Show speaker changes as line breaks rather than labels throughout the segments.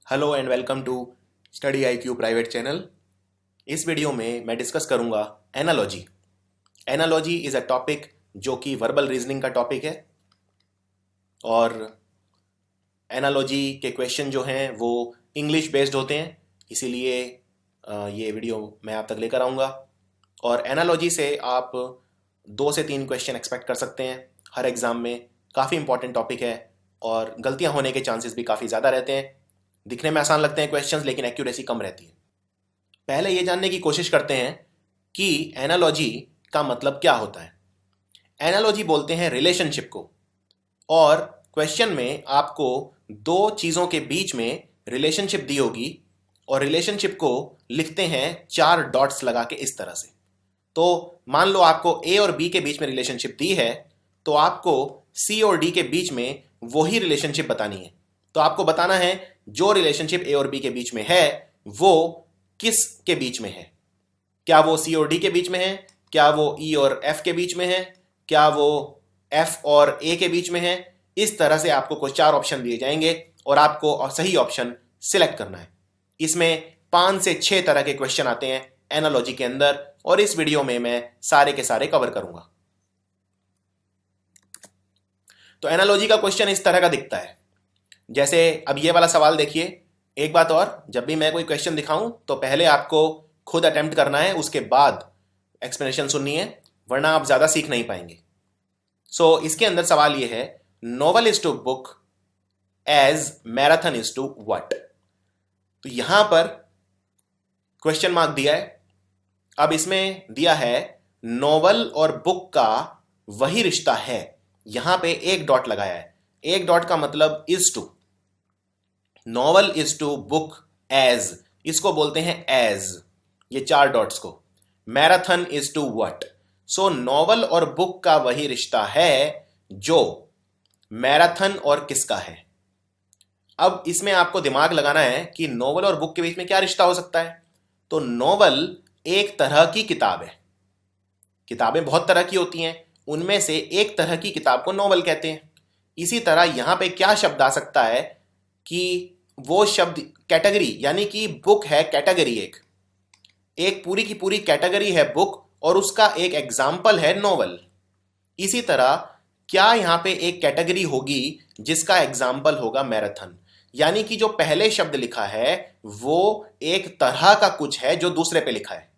Hello and welcome to study IQ private channel. इस video में मैं डिस्कस करूंगा analogy. Analogy is a topic जो कि वर्बल रीजनिंग का टॉपिक है और एनालॉजी के क्वेश्चन जो हैं वो इंग्लिश बेस्ड होते हैं, इसीलिए ये वीडियो मैं आप तक लेकर आऊँगा। और एनालॉजी से आप 2 से 3 क्वेश्चन एक्सपेक्ट कर सकते हैं हर एग्ज़ाम में। काफ़ी इंपॉर्टेंट टॉपिक है और गलतियाँ होने के चांसेस भी काफ़ी ज़्यादा रहते हैं। दिखने में आसान लगते हैं क्वेश्चंस, लेकिन एक्यूरेसी कम रहती है। पहले ये जानने की कोशिश करते हैं कि एनालॉजी का मतलब क्या होता है। एनालॉजी बोलते हैं रिलेशनशिप को, और क्वेश्चन में आपको 2 चीज़ों के बीच में रिलेशनशिप दी होगी और रिलेशनशिप को लिखते हैं 4 डॉट्स लगा के इस तरह से। तो मान लो आपको ए और बी के बीच में रिलेशनशिप दी है, तो आपको सी और डी के बीच में वही रिलेशनशिप बतानी है। तो आपको बताना है जो रिलेशनशिप ए और बी के बीच में है वो किस के बीच में है। क्या वो सी और डी के बीच में है, क्या वो ई और एफ के बीच में है, क्या वो एफ और ए के बीच में है। इस तरह से आपको कुछ 4 ऑप्शन दिए जाएंगे और आपको सही ऑप्शन सिलेक्ट करना है। इसमें 5 से 6 तरह के क्वेश्चन आते हैं एनालॉजी के अंदर, और इस वीडियो में मैं सारे के सारे कवर करूंगा। तो एनालॉजी का क्वेश्चन इस तरह का दिखता है। जैसे अब ये वाला सवाल देखिए। एक बात और, जब भी मैं कोई क्वेश्चन दिखाऊं तो पहले आपको खुद अटेम्प्ट करना है, उसके बाद एक्सप्लेनेशन सुननी है, वरना आप ज़्यादा सीख नहीं पाएंगे। इसके अंदर सवाल ये है, novel is to book as marathon is to what. तो यहां पर क्वेश्चन मार्क दिया है। अब इसमें दिया है नोवेल और बुक का वही रिश्ता है, यहां पे एक डॉट लगाया है। एक डॉट का मतलब is to. Novel is to book as, इसको बोलते हैं एज, ये 4 डॉट्स को। Marathon is to what. So novel और बुक का वही रिश्ता है जो मैराथन और किसका है। अब इसमें आपको दिमाग लगाना है कि नॉवल और बुक के बीच में क्या रिश्ता हो सकता है। तो नॉवल एक तरह की किताब है। किताबें बहुत तरह की होती हैं, उनमें से एक तरह की किताब को नॉवल कहते हैं। इसी तरह यहां पे क्या शब्द आ सकता है कि वो शब्द कैटेगरी, यानी कि बुक है कैटेगरी, एक पूरी की पूरी कैटेगरी है बुक, और उसका एक एग्जाम्पल है नॉवल। इसी तरह क्या यहां पे एक कैटेगरी होगी जिसका एग्जाम्पल होगा मैराथन, यानी कि जो पहले शब्द लिखा है वो एक तरह का कुछ है जो दूसरे पे लिखा है।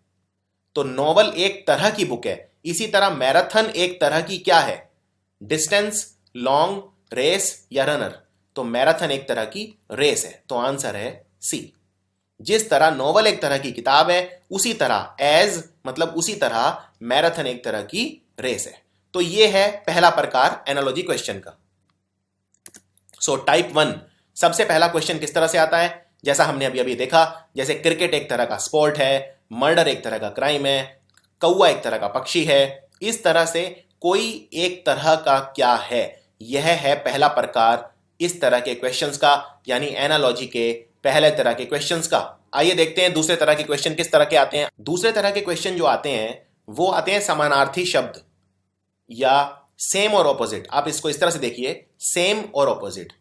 तो नॉवल एक तरह की बुक है, इसी तरह मैराथन एक तरह की क्या है, डिस्टेंस, लॉन्ग, रेस या रनर। तो मैराथन एक तरह की रेस है, तो आंसर है सी। जिस तरह नॉवल एक तरह की किताब है, उसी तरह एज मतलब उसी तरह मैराथन एक तरह की रेस है। तो ये है पहला प्रकार एनालॉजी क्वेश्चन का। टाइप 1, सबसे पहला क्वेश्चन किस तरह से आता है, जैसा हमने अभी अभी देखा। जैसे क्रिकेट एक तरह का स्पोर्ट है, मर्डर एक तरह का क्राइम है, कौवा एक तरह का पक्षी है। इस तरह से कोई एक तरह का क्या है, यह है पहला प्रकार इस तरह के क्वेश्चंस का, यानी एनालॉजी के पहले तरह के क्वेश्चंस का। आइए देखते हैं दूसरे तरह के क्वेश्चन किस तरह के आते हैं। दूसरे तरह के क्वेश्चन जो आते हैं वो आते हैं समानार्थी शब्द या सेम और ऑपोजिट। आप इसको इस तरह से देखिए, सेम और ऑपोजिट,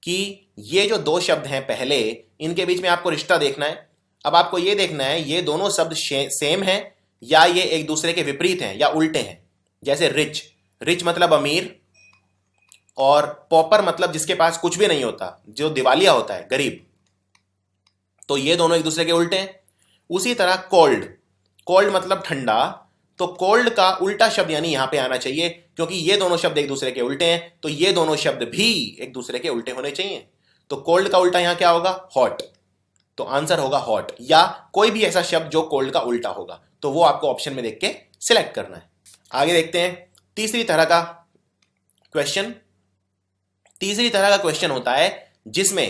कि ये जो 2 शब्द हैं पहले, इनके बीच में आपको रिश्ता देखना है। अब आपको ये देखना है ये दोनों शब्द सेम हैं या ये एक दूसरे के विपरीत हैं या उल्टे हैं। जैसे रिच, रिच मतलब अमीर, और पॉपर मतलब जिसके पास कुछ भी नहीं होता, जो दिवालिया होता है, गरीब। तो ये दोनों एक दूसरे के उल्टे हैं। उसी तरह कोल्ड, कोल्ड मतलब ठंडा, तो कोल्ड का उल्टा शब्द यानी यहां पे आना चाहिए, क्योंकि ये दोनों शब्द एक दूसरे के उल्टे हैं, तो ये दोनों शब्द भी एक दूसरे के उल्टे होने चाहिए। तो कोल्ड का उल्टा यहां क्या होगा, हॉट। तो आंसर होगा हॉट, या कोई भी ऐसा शब्द जो कोल्ड का उल्टा होगा, तो वो आपको ऑप्शन में देख के सिलेक्ट करना है। आगे देखते हैं तीसरी तरह का क्वेश्चन। तीसरी तरह का क्वेश्चन होता है जिसमें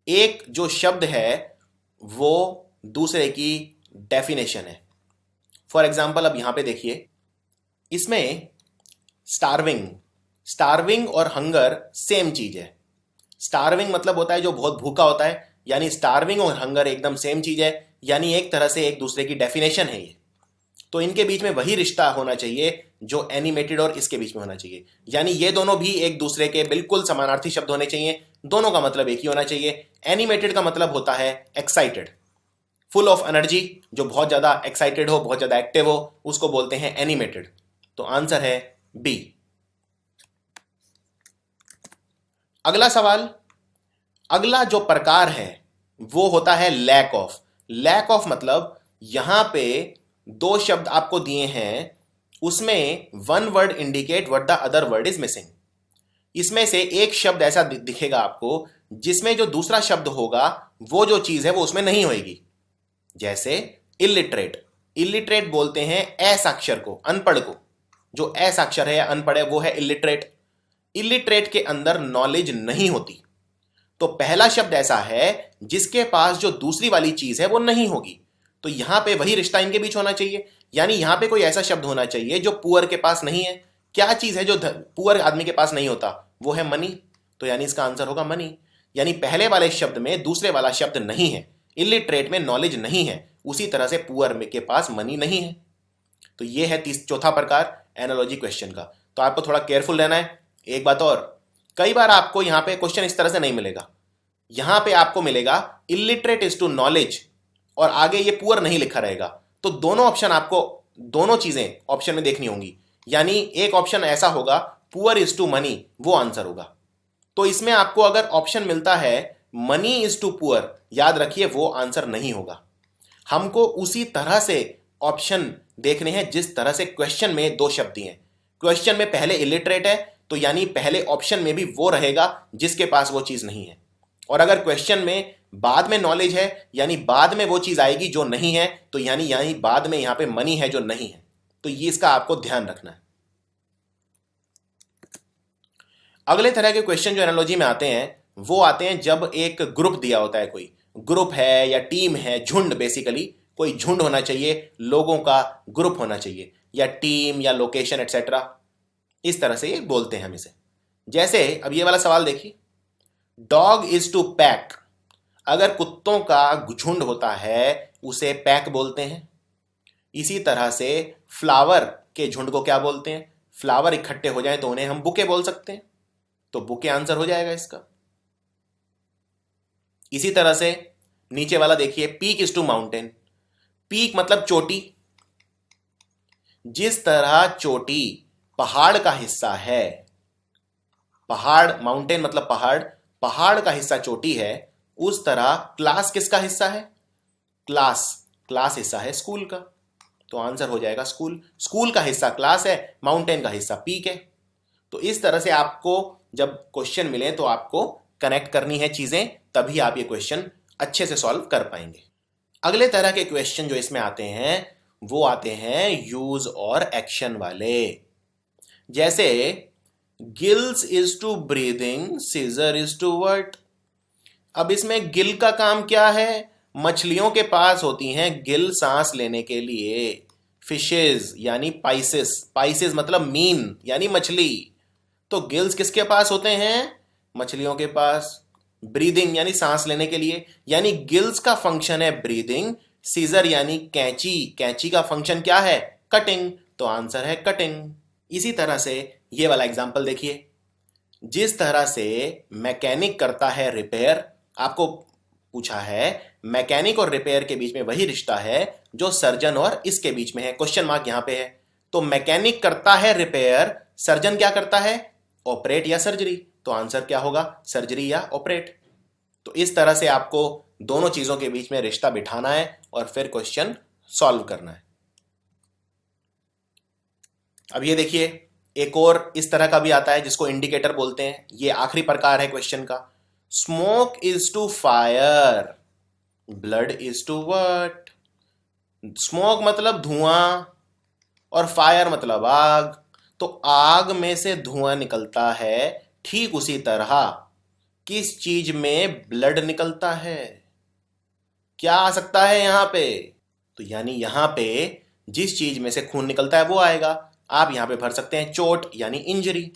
एक जो शब्द है वो दूसरे की डेफिनेशन है। फॉर एग्जाम्पल अब यहां पे देखिए, इसमें स्टार्विंग, स्टार्विंग और हंगर सेम चीज है। स्टार्विंग मतलब होता है जो बहुत भूखा होता है, यानी स्टार्विंग और हंगर एकदम सेम चीज है, यानी एक तरह से एक दूसरे की डेफिनेशन है ये। तो इनके बीच में वही रिश्ता होना चाहिए जो एनिमेटेड और इसके बीच में होना चाहिए, यानी ये दोनों भी एक दूसरे के बिल्कुल समानार्थी शब्द होने चाहिए। दोनों का मतलब एक ही होना चाहिए। एनिमेटेड का मतलब होता है एक्साइटेड, फुल ऑफ एनर्जी, जो बहुत ज़्यादा एक्साइटेड हो, बहुत ज़्यादा एक्टिव हो, उसको बोलते हैं एनिमेटेड। तो आंसर है बी। अगला सवाल, अगला जो प्रकार है वो होता है लैक ऑफ। लैक ऑफ मतलब यहां पे दो शब्द आपको दिए हैं, उसमें one word indicate what the other word is missing. इसमें से एक शब्द ऐसा दिखेगा आपको जिसमें जो दूसरा शब्द होगा वो जो चीज है वो उसमें नहीं होगी। जैसे इलिटरेट, इलिटरेट बोलते हैं असाक्षर को, अनपढ़ को। जो असाक्षर है या अनपढ़ है वो है इलिटरेट। इलिटरेट के अंदर नॉलेज नहीं होती। तो पहला शब्द ऐसा है जिसके पास जो दूसरी वाली चीज है वो नहीं होगी। तो यहां पे वही रिश्ता इनके बीच होना चाहिए, यानी यहां पे कोई ऐसा शब्द होना चाहिए जो पुअर के पास नहीं है। क्या चीज है जो पुअर आदमी के पास नहीं होता? वो है मनी। तो यानी इसका आंसर होगा मनी। यानी पहले वाले शब्द में दूसरे वाला शब्द नहीं है, इलिटरेट में नॉलेज नहीं है, उसी तरह से पुअर के पास मनी नहीं है। तो ये है चौथा प्रकार एनालॉजी क्वेश्चन का। तो आपको थोड़ा केयरफुल रहना है। एक बात और, कई बार आपको यहां पे क्वेश्चन इस तरह से नहीं मिलेगा। यहां पे आपको मिलेगा इलिटरेट इज टू नॉलेज और आगे ये पुअर नहीं लिखा रहेगा। तो दोनों ऑप्शन आपको, दोनों चीजें ऑप्शन में देखनी होंगी। यानी एक ऑप्शन ऐसा होगा पुअर इज टू मनी, वो आंसर होगा। तो इसमें आपको अगर ऑप्शन मिलता है मनी इज टू पुअर, याद रखिए वो आंसर नहीं होगा। हमको उसी तरह से ऑप्शन देखने हैं जिस तरह से क्वेश्चन में दो शब्द दिए हैं। क्वेश्चन में पहले इलिटरेट है तो यानी पहले ऑप्शन में भी वो रहेगा जिसके पास वो चीज नहीं है। और अगर क्वेश्चन में बाद में नॉलेज है यानी बाद में वो चीज आएगी जो नहीं है, तो यानी बाद में यहां पे मनी है जो नहीं है। तो ये इसका आपको ध्यान रखना है। अगले तरह के क्वेश्चन जो एनालॉजी में आते हैं वो आते हैं जब एक ग्रुप दिया होता है, कोई ग्रुप है या टीम है, झुंड, बेसिकली कोई झुंड होना चाहिए, लोगों का ग्रुप होना चाहिए, या टीम या लोकेशन एटसेट्रा, इस तरह से ये बोलते हैं हम इसे। जैसे अब ये वाला सवाल देखिए, डॉग इज टू पैक। अगर कुत्तों का झुंड होता है उसे पैक बोलते हैं। इसी तरह से फ्लावर के झुंड को क्या बोलते हैं? फ्लावर इकट्ठे हो जाए तो उन्हें हम बुके बोल सकते हैं। तो बुके आंसर हो जाएगा इसका। इसी तरह से नीचे वाला देखिए, peak is to mountain. Peak मतलब चोटी। जिस तरह चोटी पहाड़ का हिस्सा है, पहाड़, माउंटेन मतलब पहाड़, पहाड़ का हिस्सा चोटी है, उस तरह क्लास किसका हिस्सा है? क्लास, क्लास हिस्सा है स्कूल का। तो आंसर हो जाएगा स्कूल। स्कूल का हिस्सा क्लास है, माउंटेन का हिस्सा पीक है। तो इस तरह से आपको जब क्वेश्चन मिले तो आपको कनेक्ट करनी है चीजें, तभी आप ये क्वेश्चन अच्छे से सॉल्व कर पाएंगे। अगले तरह के क्वेश्चन जो इसमें आते हैं वो आते हैं यूज और एक्शन वाले। जैसे gills is to breathing, seizure is to wart. अब इसमें गिल का काम क्या है? मछलियों के पास होती हैं गिल सांस लेने के लिए। फिशेज यानी पाइसेस, पाइसेस मतलब मीन यानी मछली। तो गिल्स किसके पास होते हैं? मछलियों के पास। ब्रीदिंग यानी सांस लेने के लिए, यानी गिल्स का फंक्शन है ब्रीदिंग। सीजर यानी कैंची, कैंची का फंक्शन क्या है? कटिंग। तो आंसर है कटिंग। इसी तरह से ये वाला एग्जांपल देखिए, जिस तरह से मैकेनिक करता है रिपेयर, आपको पूछा है मैकेनिक और रिपेयर के बीच में वही रिश्ता है जो सर्जन और इसके बीच में है। क्वेश्चन मार्क यहां पे है। तो मैकेनिक करता है रिपेयर, सर्जन क्या करता है? ऑपरेट या सर्जरी। तो आंसर क्या होगा? सर्जरी या ऑपरेट। तो इस तरह से आपको दोनों चीजों के बीच में रिश्ता बिठाना है और फिर क्वेश्चन सॉल्व करना है। अब ये देखिए, एक और इस तरह का भी आता है जिसको इंडिकेटर बोलते हैं। ये आखिरी प्रकार है क्वेश्चन का। Smoke is to fire, blood is to what? Smoke मतलब धुआं और फायर मतलब आग। तो आग में से धुआं निकलता है, ठीक उसी तरह किस चीज में ब्लड निकलता है? क्या आ सकता है यहां पे? तो यानी यहां पे जिस चीज में से खून निकलता है वो आएगा। आप यहां पे भर सकते हैं चोट यानी इंजरी।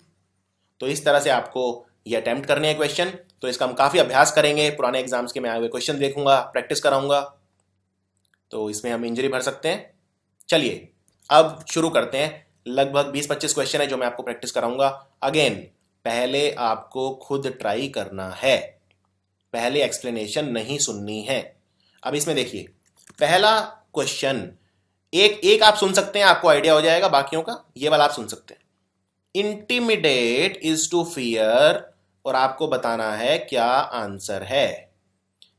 तो इस तरह से आपको ये अटेम्प्ट करने हैं क्वेश्चन। तो इसका हम काफी अभ्यास करेंगे, पुराने एग्जाम्स के मैं आए हुए क्वेश्चन देखूंगा, प्रैक्टिस कराऊंगा। तो इसमें हम इंजरी भर सकते हैं। चलिए अब शुरू करते हैं। लगभग 20-25 क्वेश्चन है जो मैं आपको प्रैक्टिस कराऊंगा। अगेन पहले आपको खुद ट्राई करना है। पहले एक्सप्लेनेशन नहीं सुननी है। अब इसमें देखिए, पहला क्वेश्चन एक एक आप सुन सकते हैं, आपको आइडिया हो जाएगा बाकियों का। ये वाला आप सुन सकते हैं, इंटिमिडेट इज टू फियर, और आपको बताना है क्या आंसर है।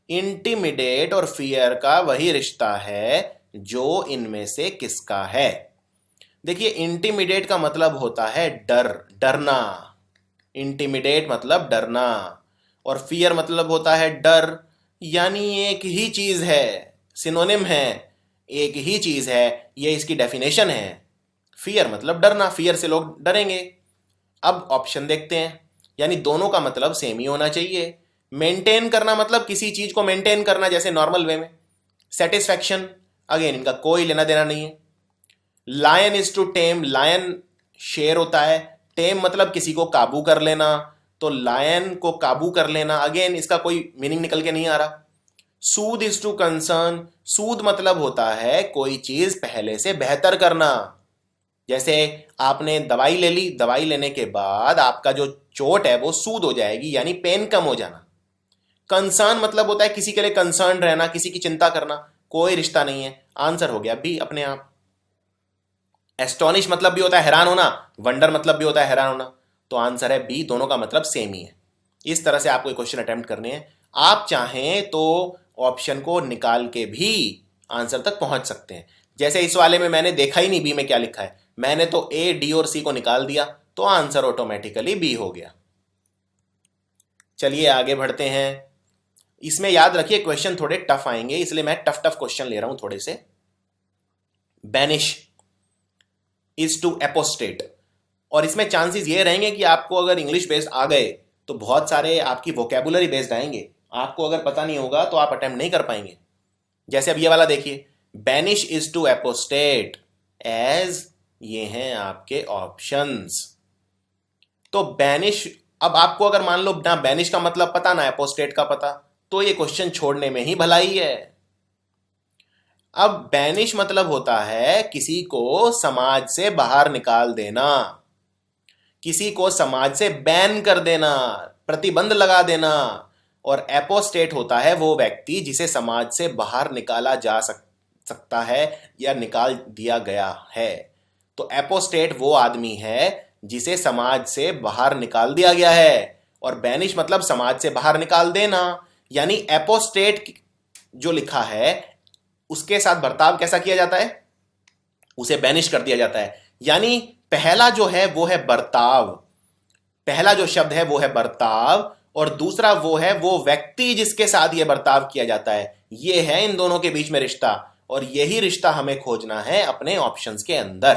इंटिमिडेट और फियर का वही रिश्ता है जो इनमें से किसका है। देखिए, इंटिमिडेट का मतलब होता है डर, डरना। इंटिमिडेट मतलब डरना, और फियर मतलब होता है डर। यानी एक ही चीज है, सिनोनिम है, एक ही चीज है, ये इसकी डेफिनेशन है। फियर मतलब डरना, फियर से लोग डरेंगे। अब ऑप्शन देखते हैं, यानी दोनों का मतलब सेम ही होना चाहिए। मेंटेन करना मतलब किसी चीज को मेंटेन करना, जैसे नॉर्मल वे में। सेटिस्फैक्शन, अगेन इनका कोई लेना देना नहीं है। Lion is to tame, lion शेर होता है, टेम मतलब किसी को काबू कर लेना, तो लायन को काबू कर लेना, अगेन इसका कोई मीनिंग निकल के नहीं आ रहा। सूद इज टू कंसर्न, सूद मतलब होता है कोई चीज पहले से बेहतर करना। जैसे आपने दवाई ले ली, दवाई लेने के बाद आपका जो चोट है वो सूद हो जाएगी, यानी पेन कम हो जाना। कंसर्न मतलब होता है किसी के लिए कंसर्न रहना, किसी की चिंता करना, कोई रिश्ता नहीं है। आंसर हो गया बी अपने आप। एस्टोनिश मतलब भी होता है हैरान होना, वंडर मतलब भी होता है हैरान होना, तो आंसर है बी, दोनों का मतलब सेम ही है। इस तरह से आपको क्वेश्चन अटेम्प्ट करने हैं। आप चाहें तो ऑप्शन को निकाल के भी आंसर तक पहुंच सकते हैं। जैसे इस वाले में मैंने देखा ही नहीं बी में क्या लिखा है, मैंने तो ए, डी और सी को निकाल दिया, तो आंसर ऑटोमेटिकली बी हो गया। चलिए आगे बढ़ते हैं। इसमें याद रखिए क्वेश्चन थोड़े टफ आएंगे, इसलिए मैं टफ टफ क्वेश्चन ले रहा हूं थोड़े से। बैनिश इज टू एपोस्टेट, और इसमें चांसेस ये रहेंगे कि आपको अगर इंग्लिश बेस्ड आ गए तो बहुत सारे आपकी वोकेबुलरी बेस्ड आएंगे, आपको अगर पता नहीं होगा तो आप अटेम्प्ट नहीं कर पाएंगे। जैसे अब ये वाला देखिए, banish is to apostate as, ये हैं आपके ऑप्शंस। तो बैनिश, अब आपको अगर मान लो ना बैनिश का मतलब पता ना एपोस्टेट का पता, तो ये क्वेश्चन छोड़ने में ही भलाई है। अब बैनिश मतलब होता है किसी को समाज से बाहर निकाल देना, किसी को समाज से बैन कर देना, प्रतिबंध लगा देना। और एपोस्टेट होता है वो व्यक्ति जिसे समाज से बाहर निकाला जा सकता है या निकाल दिया गया है। तो एपोस्टेट वो आदमी है जिसे समाज से बाहर निकाल दिया गया है, और बैनिश मतलब समाज से बाहर निकाल देना। यानी एपोस्टेट जो लिखा है उसके साथ बर्ताव कैसा किया जाता है, उसे बैनिश कर दिया जाता है। यानी पहला जो है वो है बर्ताव, पहला जो शब्द है वो है बर्ताव, और दूसरा वो है वो व्यक्ति जिसके साथ ये बर्ताव किया जाता है। ये है इन दोनों के बीच में रिश्ता, और यही रिश्ता हमें खोजना है अपने ऑप्शंस के अंदर।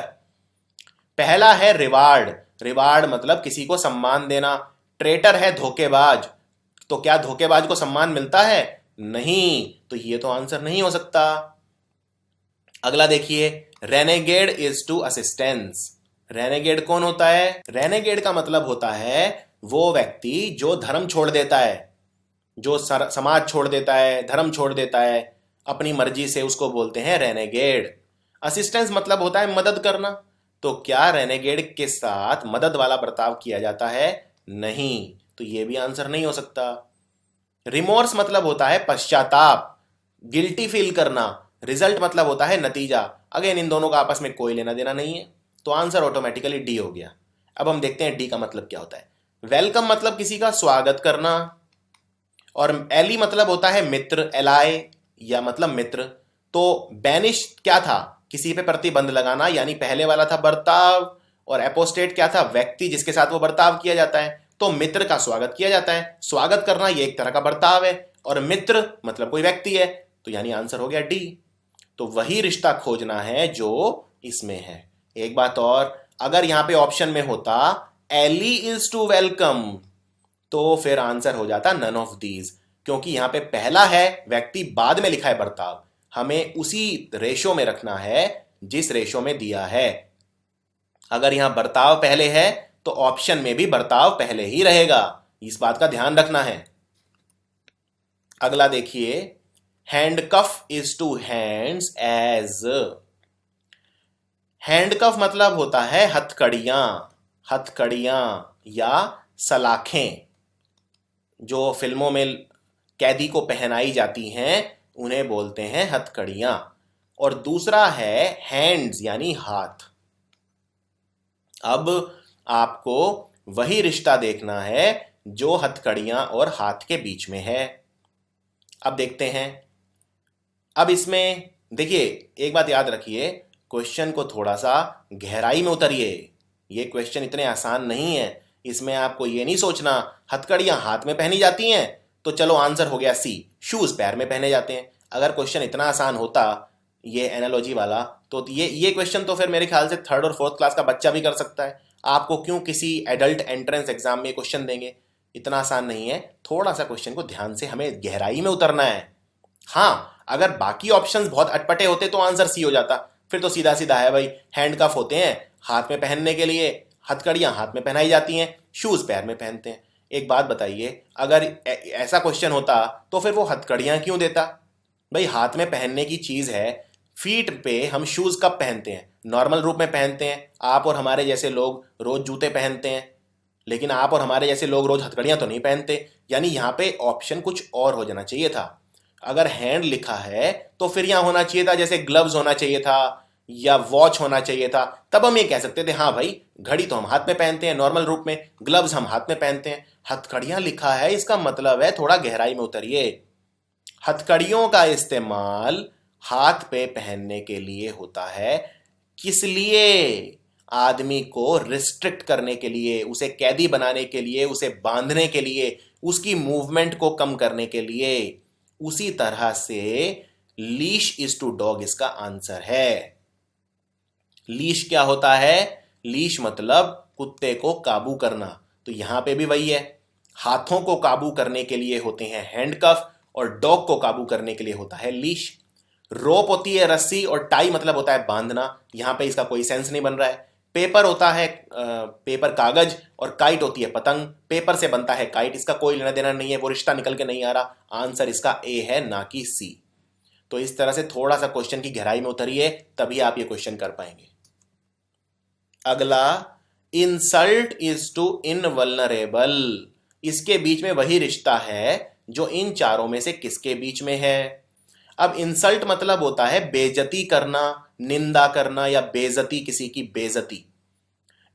पहला है रिवार्ड, रिवार्ड मतलब किसी को सम्मान देना। ट्रेटर है धोखेबाज, तो क्या धोखेबाज को सम्मान मिलता है? नहीं, तो ये तो आंसर नहीं हो सकता। अगला देखिए, renegade is to assistance. Renegade कौन होता है? रेनेगेड का मतलब होता है वो व्यक्ति जो धर्म छोड़ देता है, जो समाज छोड़ देता है, धर्म छोड़ देता है अपनी मर्जी से, उसको बोलते हैं रेनेगेड। असिस्टेंस मतलब होता है मदद करना, तो क्या रेनेगेड के साथ मदद वाला बर्ताव किया जाता है? नहीं, तो ये भी आंसर नहीं हो सकता। रिमोर्स मतलब होता है पश्चाताप, गिल्टी फील करना। रिजल्ट मतलब होता है नतीजा। अगेन इन दोनों का आपस में कोई लेना देना नहीं है, तो आंसर ऑटोमेटिकली डी हो गया। अब हम देखते हैं डी का मतलब क्या होता है। वेलकम मतलब किसी का स्वागत करना, और एली मतलब होता है मित्र, एलाय या मतलब मित्र। तो बैनिश क्या था? किसी पे प्रतिबंध लगाना, यानी पहले वाला था बर्ताव, और एपोस्टेट क्या था? व्यक्ति जिसके साथ वो बर्ताव किया जाता है। तो मित्र का स्वागत किया जाता है, स्वागत करना ये एक तरह का बर्ताव है, और मित्र मतलब कोई व्यक्ति है, तो यानी आंसर हो गया डी। तो वही रिश्ता खोजना है जो इसमें है। एक बात और, अगर यहां पे ऑप्शन में होता एली इज टू वेलकम, तो फिर आंसर हो जाता नन ऑफ दीज, क्योंकि यहां पे पहला है व्यक्ति, बाद में लिखा है बर्ताव। हमें उसी रेशो में रखना है जिस रेशो में दिया है। अगर यहां बर्ताव पहले है तो ऑप्शन में भी बर्ताव पहले ही रहेगा, इस बात का ध्यान रखना है। अगला देखिए, handcuff is to hands as. Handcuff मतलब होता है हथकड़ियां, हथकड़ियां या सलाखें, जो फिल्मों में कैदी को पहनाई जाती हैं उन्हें बोलते हैं हथकड़ियां। और दूसरा है हैंड्स यानी हाथ। अब आपको वही रिश्ता देखना है जो हथकड़ियां और हाथ के बीच में है। अब देखते हैं। अब इसमें देखिए, एक बात याद रखिए, क्वेश्चन को थोड़ा सा गहराई में उतरिए। ये क्वेश्चन इतने आसान नहीं है। इसमें आपको ये नहीं सोचना हथकड़ियां हाथ में पहनी जाती हैं तो चलो आंसर हो गया सी, शूज पैर में पहने जाते हैं। अगर क्वेश्चन इतना आसान होता ये एनालॉजी वाला, तो ये क्वेश्चन तो फिर मेरे ख्याल से 3rd और 4th क्लास का बच्चा भी कर सकता है। आपको क्यों किसी एडल्ट एंट्रेंस एग्जाम में क्वेश्चन देंगे? इतना आसान नहीं है। थोड़ा सा क्वेश्चन को ध्यान से हमें गहराई में उतरना है। हाँ, अगर बाकी ऑप्शंस बहुत अटपटे होते तो आंसर सी हो जाता। फिर तो सीधा सीधा है भाई, हैंड कफ होते हैं हाथ में पहनने के लिए, हथकड़ियां हाथ में पहनाई जाती हैं, शूज पैर में पहनते हैं। एक बात बताइए, अगर ऐसा क्वेश्चन होता तो फिर वो हथकड़ियां क्यों देता? भाई हाथ में पहनने की चीज है। फीट पे हम शूज कब पहनते हैं? नॉर्मल रूप में पहनते हैं। आप और हमारे जैसे लोग रोज जूते पहनते हैं, लेकिन आप और हमारे जैसे लोग रोज हथकड़ियां तो नहीं पहनते। यानी यहाँ पे ऑप्शन कुछ और हो जाना चाहिए था। अगर हैंड लिखा है तो फिर यहां होना चाहिए था जैसे ग्लव्स होना चाहिए था या वॉच होना चाहिए था। तब हम ये कह सकते थे हाँ भाई, घड़ी तो हम हाथ में पहनते हैं नॉर्मल रूप में, ग्लव्स हम हाथ में पहनते हैं। हथकड़ियां लिखा है, इसका मतलब है थोड़ा गहराई में उतरिए। हथकड़ियों का इस्तेमाल हाथ पे पहनने के लिए होता है। किस लिए? आदमी को रिस्ट्रिक्ट करने के लिए, उसे कैदी बनाने के लिए, उसे बांधने के लिए, उसकी मूवमेंट को कम करने के लिए। उसी तरह से लीश इज टू डॉग इसका आंसर है। लीश क्या होता है? लीश मतलब कुत्ते को काबू करना। तो यहां पे भी वही है। हाथों को काबू करने के लिए होते हैं हैंडकफ और डॉग को काबू करने के लिए होता है लीश। रोप होती है रस्सी और टाई मतलब होता है बांधना। यहां पे इसका कोई सेंस नहीं बन रहा है। पेपर होता है पेपर कागज, और काइट होती है पतंग। पेपर से बनता है काइट, इसका कोई लेना देना नहीं है, वो रिश्ता निकल के नहीं आ रहा। आंसर इसका ए है, ना कि सी। तो इस तरह से थोड़ा सा क्वेश्चन की गहराई में उतरिए, तभी आप ये क्वेश्चन कर पाएंगे। अगला, इंसल्ट इज टू इनवल्नरेबल। इसके बीच में वही रिश्ता है जो इन चारों में से किसके बीच में है? अब इंसल्ट मतलब होता है बेइज्जती करना, निंदा करना या बेइज्जती, किसी की बेइज्जती।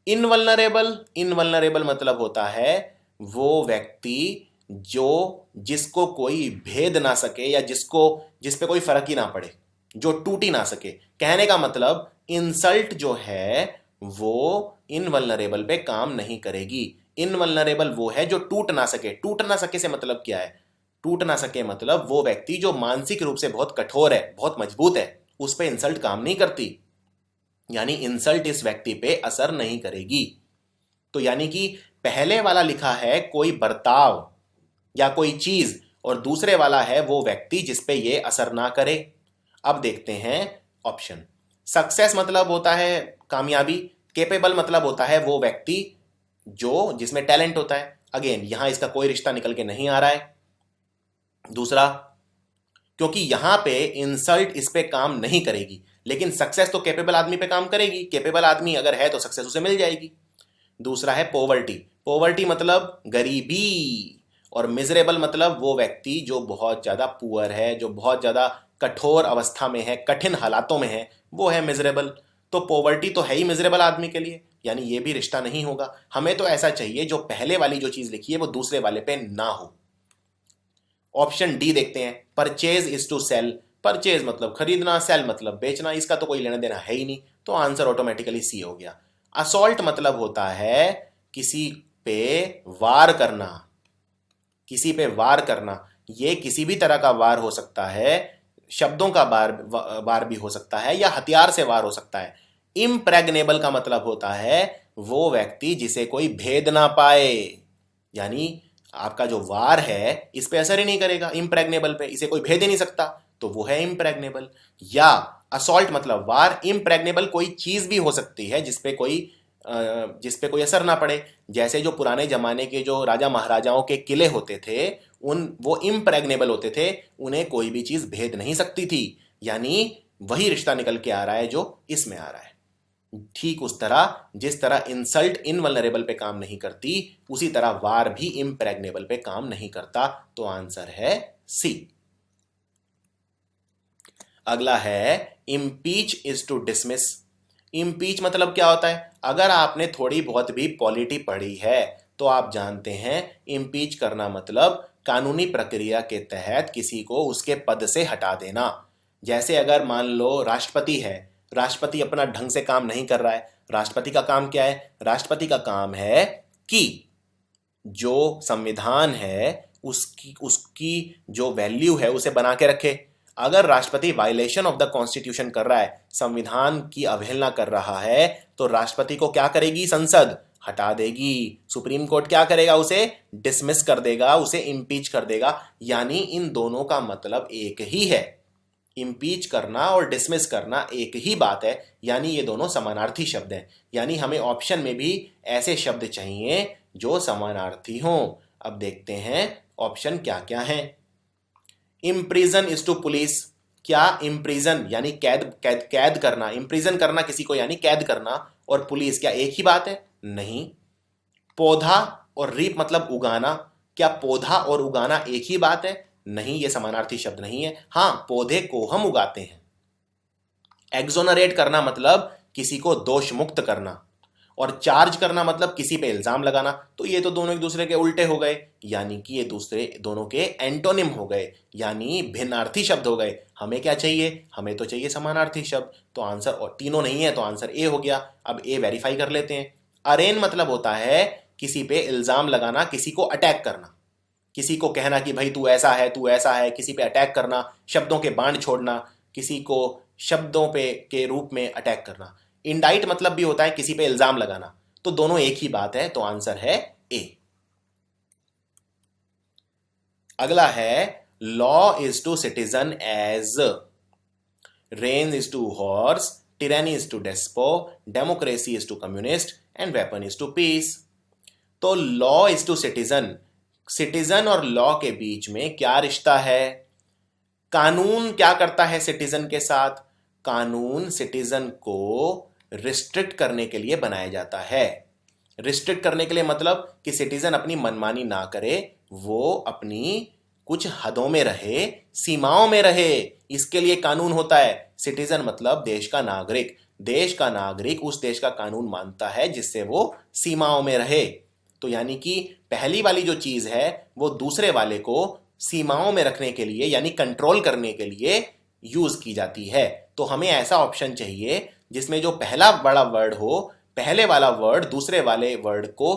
इनवल्नरेबल मतलब होता है वो व्यक्ति जिसको कोई भेद ना सके या जिस पे कोई फर्क ही ना पड़े, जो टूट ही ना सके। कहने का मतलब इंसल्ट जो है वो इनवल्नरेबल पे काम नहीं करेगी। इनवल्नरेबल वो है जो टूट ना सके। टूट ना सके से मतलब क्या है? टूट ना सके मतलब वो व्यक्ति जो मानसिक रूप से बहुत कठोर है, बहुत मजबूत है, उस पे इंसल्ट काम नहीं करती। यानी इंसल्ट इस व्यक्ति पे असर नहीं करेगी। तो यानी कि पहले वाला लिखा है कोई बर्ताव या कोई चीज, और दूसरे वाला है वो व्यक्ति जिस पे ये असर ना करे। अब देखते हैं ऑप्शन। सक्सेस मतलब होता है कामयाबी। केपेबल मतलब होता है वो व्यक्ति जिसमें टैलेंट होता है। अगेन यहां इसका कोई रिश्ता निकल के नहीं आ रहा है। दूसरा, क्योंकि यहां पे इंसल्ट इस पे काम नहीं करेगी, लेकिन सक्सेस तो कैपेबल आदमी पे काम करेगी। कैपेबल आदमी अगर है तो सक्सेस उसे मिल जाएगी। दूसरा है पोवर्टी। पोवर्टी मतलब गरीबी, और मिजरेबल मतलब वो व्यक्ति जो बहुत ज्यादा पुअर है, जो बहुत ज्यादा कठोर अवस्था में है, कठिन हालातों में है, वो है मिजरेबल। तो पोवर्टी तो है ही मिजरेबल आदमी के लिए, यानी ये भी रिश्ता नहीं होगा। हमें तो ऐसा चाहिए जो पहले वाली जो चीज लिखी है वो दूसरे वाले पे ना हो। ऑप्शन डी देखते हैं। Purchase is to sell. Purchase मतलब खरीदना, सेल मतलब बेचना। इसका तो कोई लेना देना है ही नहीं, तो आंसर ऑटोमेटिकली सी हो गया। असॉल्ट मतलब होता है किसी पे वार करना। किसी पे वार करना, ये किसी भी तरह का वार हो सकता है। शब्दों का वार भी हो सकता है या हथियार से वार हो सकता है। इम्प्रेग्नेबल का मतलब होता है वो व्यक्ति जिसे कोई भेद ना पाए। यानी आपका जो वार है इस पे असर ही नहीं करेगा, इम्प्रेग्नेबल पे, इसे कोई भेद ही नहीं सकता, तो वो है इम्प्रेग्नेबल। या असॉल्ट मतलब वार। इम्प्रेग्नेबल कोई चीज भी हो सकती है जिस पे कोई असर ना पड़े। जैसे जो पुराने जमाने के जो राजा महाराजाओं के किले होते थे, वो इम्प्रेग्नेबल होते थे, उन्हें कोई भी चीज भेद नहीं सकती थी। यानी वही रिश्ता निकल के आ रहा है जो इसमें आ रहा है। ठीक उस तरह जिस तरह इंसल्ट इनवल्नरेबल पे काम नहीं करती, उसी तरह वार भी इम्प्रेग्नेबल पे काम नहीं करता। तो आंसर है सी। अगला है impeach is to dismiss. Impeach मतलब क्या होता है? अगर आपने थोड़ी बहुत भी पॉलिटी पढ़ी है तो आप जानते हैं इम्पीच करना मतलब कानूनी प्रक्रिया के तहत किसी को उसके पद से हटा देना। जैसे अगर मान लो राष्ट्रपति है, राष्ट्रपति अपना ढंग से काम नहीं कर रहा है। राष्ट्रपति का काम क्या है? राष्ट्रपति का काम है कि जो संविधान है उसकी उसकी जो वैल्यू है उसे बना के रखे। अगर राष्ट्रपति वायलेशन ऑफ द कॉन्स्टिट्यूशन कर रहा है, संविधान की अवहेलना कर रहा है, तो राष्ट्रपति को क्या करेगी? संसद हटा देगी। सुप्रीम कोर्ट क्या करेगा? उसे डिसमिस कर देगा, उसे इम्पीच कर देगा। यानी इन दोनों का मतलब एक ही है। इम्पीच करना और डिसमिस करना एक ही बात है, यानी ये दोनों समानार्थी शब्द हैं। यानी हमें ऑप्शन में भी ऐसे शब्द चाहिए जो समानार्थी हों। अब देखते हैं ऑप्शन क्या क्या हैं। Imprison is to police. क्या इम्प्रिजन यानी कैद कैद कैद करना, इम्प्रिजन करना किसी को यानी कैद करना, और पुलिस क्या एक ही बात है? नहीं। पौधा और रीप मतलब उगाना, क्या पौधा और उगाना एक ही बात है? नहीं, ये समानार्थी शब्द नहीं है। हां, पौधे को हम उगाते हैं। एक्सोनरेट करना मतलब किसी को दोष मुक्त करना, और चार्ज करना मतलब किसी पे इल्जाम लगाना। तो ये तो दोनों एक दूसरे के उल्टे हो गए, यानी कि ये दूसरे दोनों के एंटोनिम हो गए, यानी भिन्नार्थी शब्द हो गए। हमें क्या चाहिए? हमें तो चाहिए समानार्थी शब्द। तो आंसर, और तीनों नहीं है तो आंसर ए हो गया। अब ए वेरीफाई कर लेते हैं। अरेन मतलब होता है किसी पे इल्जाम लगाना, किसी को अटैक करना, किसी को कहना कि भाई तू ऐसा है, तू ऐसा है, किसी पे अटैक करना, शब्दों के बाण छोड़ना, किसी को शब्दों पे के रूप में अटैक करना। इंडाइट मतलब भी होता है किसी पे इल्जाम लगाना। तो दोनों एक ही बात है, तो आंसर है ए। अगला है law is to citizen as rein is to horse, tyranny is to despot, democracy is to communist and weapon is to peace. तो law is to citizen, citizen और लॉ के बीच में क्या रिश्ता है? कानून क्या करता है सिटीजन के साथ? कानून सिटीजन को रिस्ट्रिक्ट करने के लिए बनाया जाता है। रिस्ट्रिक्ट करने के लिए मतलब कि सिटीजन अपनी मनमानी ना करे, वो अपनी कुछ हदों में रहे, सीमाओं में रहे, इसके लिए कानून होता है। सिटीजन मतलब देश का नागरिक। देश का नागरिक उस देश का कानून मानता है जिससे वो सीमाओं में रहे। तो यानी कि पहली वाली जो चीज है वो दूसरे वाले को सीमाओं में रखने के लिए यानी कंट्रोल करने के लिए यूज की जाती है। तो हमें ऐसा ऑप्शन चाहिए जिसमें जो पहला बड़ा वर्ड हो, पहले वाला वर्ड दूसरे वाले वर्ड को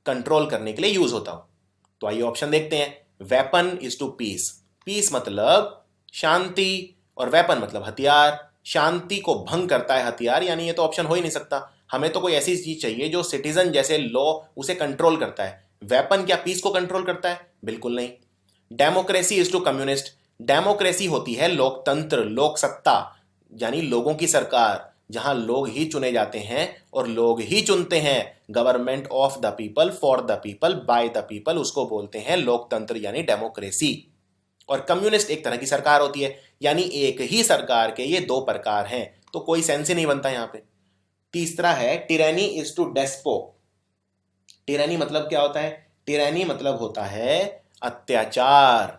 कंट्रोल करने के लिए यूज होता हो। तो आइए ऑप्शन देखते हैं। Weapon is to peace. Peace मतलब शांति और वेपन मतलब हथियार। शांति को भंग करता है हथियार, यानी ये तो ऑप्शन हो ही नहीं सकता। हमें तो कोई ऐसी चीज चाहिए जो सिटीजन जैसे लॉ उसे कंट्रोल करता है। वेपन क्या पीस को कंट्रोल करता है? बिल्कुल नहीं। Democracy is to communist. Democracy होती है लोकतंत्र, लोकसत्ता, यानी लोगों की सरकार, जहां लोग ही चुने जाते हैं और लोग ही चुनते हैं। Government of the people, for the people, by the people, उसको बोलते हैं लोकतंत्र यानी डेमोक्रेसी। और कम्युनिस्ट एक तरह की सरकार होती है, यानी एक ही सरकार के ये दो प्रकार हैं। तो कोई सेंस ही नहीं बनता यहां पे। तीसरा है टिरैनी इज टू डेस्पो। टिरैनी मतलब क्या होता है? टिरैनी मतलब होता है अत्याचार,